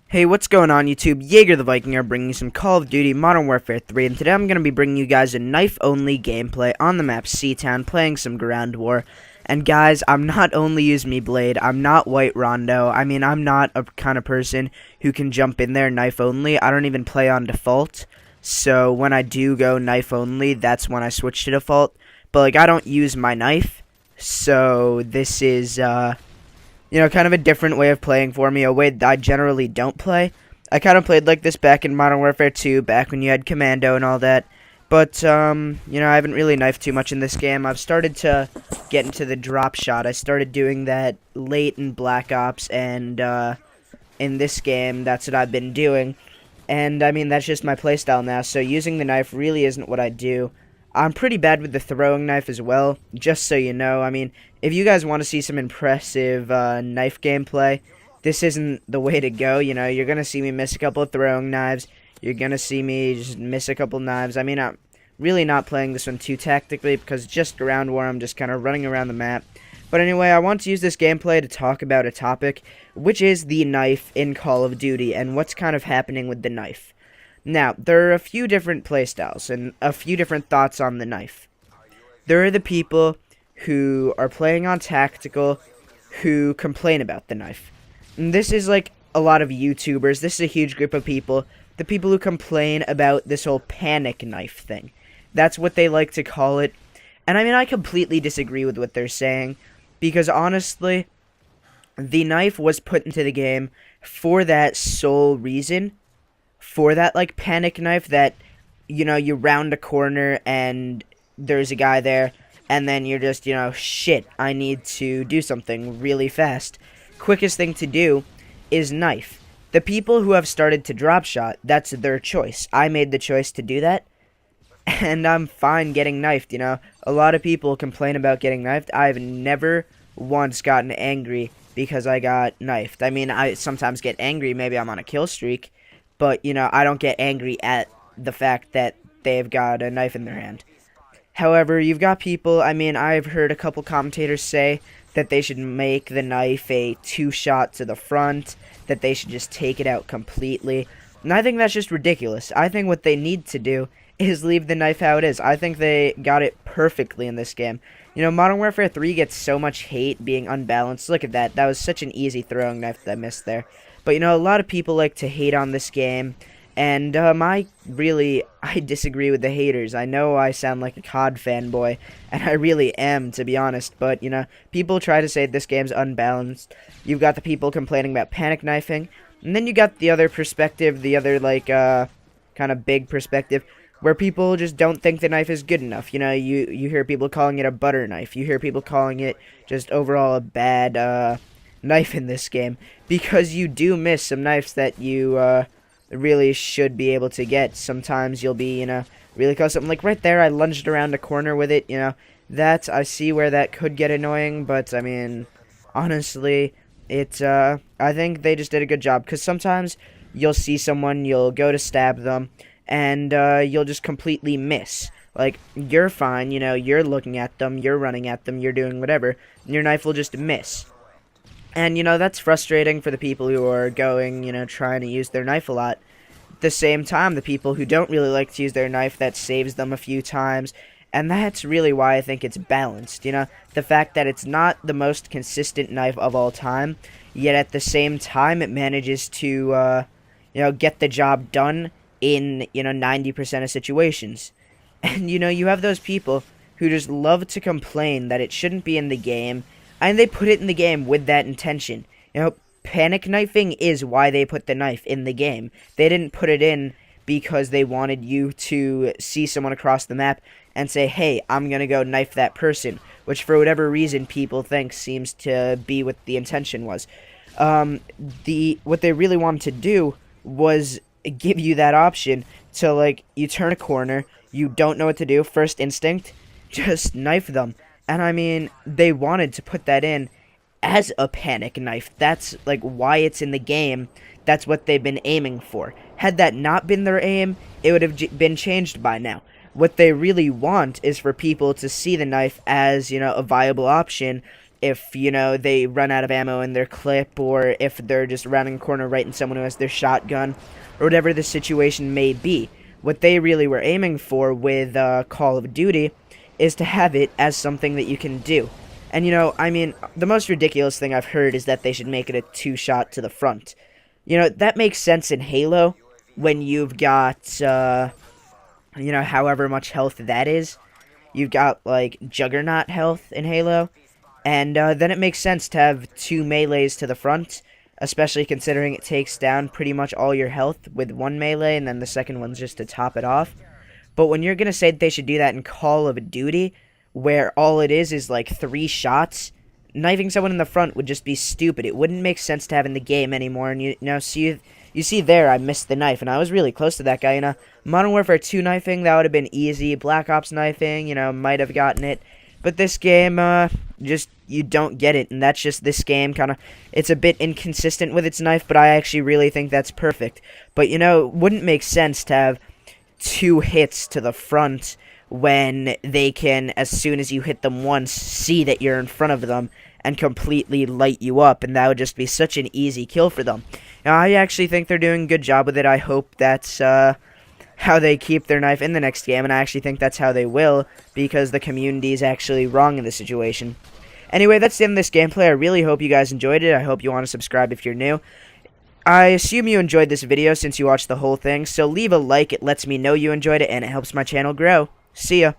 Hey, what's going on YouTube? Jaeger the Viking here, bringing you some Call of Duty Modern Warfare 3, and today I'm going to be bringing you guys a knife-only gameplay on the map Seatown, playing some ground war. And guys, I'm not only use me blade, I'm not white rondo. I mean, I'm not a kind of person who can jump in there knife only. I don't even play on default, so when I do go knife only, that's when I switch to default. But like, I don't use my knife, so this is kind of a different way of playing for me, a way that I generally don't play. I kind of played like this back in Modern Warfare 2, back when you had Commando and all that. But, I haven't really knifed too much in this game. I've started to get into the drop shot. I started doing that late in Black Ops, and in this game, that's what I've been doing. And, I mean, that's just my playstyle now, so using the knife really isn't what I do. I'm pretty bad with the throwing knife as well, just so you know. I mean, if you guys want to see some impressive knife gameplay, this isn't the way to go. You know, you're going to see me miss a couple of throwing knives. You're going to see me just miss a couple knives. I mean, I'm really not playing this one too tactically because just ground war, I'm just kind of running around the map. But anyway, I want to use this gameplay to talk about a topic, which is the knife in Call of Duty and what's kind of happening with the knife. Now, there are a few different playstyles and a few different thoughts on the knife. There are the people who are playing on tactical who complain about the knife. And this is like a lot of YouTubers. This is a huge group of people. The people who complain about this whole panic knife thing. That's what they like to call it. And I mean, I completely disagree with what they're saying. Because honestly, the knife was put into the game for that sole reason. For that, like, panic knife that, you know, you round a corner and there's a guy there, and then you're just, shit, I need to do something really fast. Quickest thing to do is knife. The people who have started to drop shot, that's their choice. I made the choice to do that, and I'm fine getting knifed, A lot of people complain about getting knifed. I've never once gotten angry because I got knifed. I mean, I sometimes get angry, maybe I'm on a kill streak, but, I don't get angry at the fact that they've got a knife in their hand. However, you've got people, I mean, I've heard a couple commentators say that they should make the knife a two-shot to the front, that they should just take it out completely. And I think that's just ridiculous. I think what they need to do is leave the knife how it is. I think they got it perfectly in this game. Modern Warfare 3 gets so much hate being unbalanced. Look at that. That was such an easy throwing knife that I missed there. But, a lot of people like to hate on this game, and I disagree with the haters. I know I sound like a COD fanboy, and I really am, to be honest, but, people try to say this game's unbalanced. You've got the people complaining about panic knifing, and then you got the other perspective, the other, kind of big perspective, where people just don't think the knife is good enough. You hear people calling it a butter knife. You hear people calling it just overall a bad, knife in this game, because you do miss some knives that you really should be able to get. Sometimes you'll be really close. Something like right there, I lunged around a corner with it. That I see where that could get annoying, but I mean, honestly, I think they just did a good job, because sometimes you'll see someone, you'll go to stab them, and you'll just completely miss. Like, you're fine, you're looking at them, you're running at them, you're doing whatever, and your knife will just miss. And, that's frustrating for the people who are going, trying to use their knife a lot. At the same time, the people who don't really like to use their knife, that saves them a few times. And that's really why I think it's balanced, The fact that it's not the most consistent knife of all time, yet at the same time it manages to, get the job done in, 90% of situations. And, you have those people who just love to complain that it shouldn't be in the game, and they put it in the game with that intention. Panic knifing is why they put the knife in the game. They didn't put it in because they wanted you to see someone across the map and say, hey, I'm gonna go knife that person, which for whatever reason people think seems to be what the intention was. What they really wanted to do was give you that option to, you turn a corner, you don't know what to do, first instinct, just knife them. And I mean, they wanted to put that in as a panic knife. That's, why it's in the game. That's what they've been aiming for. Had that not been their aim, it would have been changed by now. What they really want is for people to see the knife as, a viable option if, you know, they run out of ammo in their clip, or if they're just rounding a corner right in someone who has their shotgun, or whatever the situation may be. What they really were aiming for with Call of Duty is to have it as something that you can do. And, you know, I mean, the most ridiculous thing I've heard is that they should make it a 2-shot to the front. You know, that makes sense in Halo, when you've got, you know, however much health that is. You've got, like, Juggernaut health in Halo. And then it makes sense to have 2 melees to the front, especially considering it takes down pretty much all your health with 1 melee, and then the second one's just to top it off. But when you're going to say that they should do that in Call of Duty, where all it is like 3 shots, knifing someone in the front would just be stupid. It wouldn't make sense to have in the game anymore. And you see there, I missed the knife, and I was really close to that guy. You know, Modern Warfare 2 knifing, that would have been easy. Black Ops knifing, you know, might have gotten it. But this game, just, you don't get it, and that's just this game, kind of, it's a bit inconsistent with its knife, but I actually really think that's perfect. But, you know, it wouldn't make sense to have 2 hits to the front when they can, as soon as you hit them once, see that you're in front of them and completely light you up, and that would just be such an easy kill for them. Now, I actually think they're doing a good job with it. I hope that's how they keep their knife in the next game, and I actually think that's how they will, because the community is actually wrong in this situation. Anyway, that's the end of this gameplay. I really hope you guys enjoyed it. I hope you want to subscribe if you're new. I assume you enjoyed this video since you watched the whole thing, so leave a like. It lets me know you enjoyed it, and it helps my channel grow. See ya.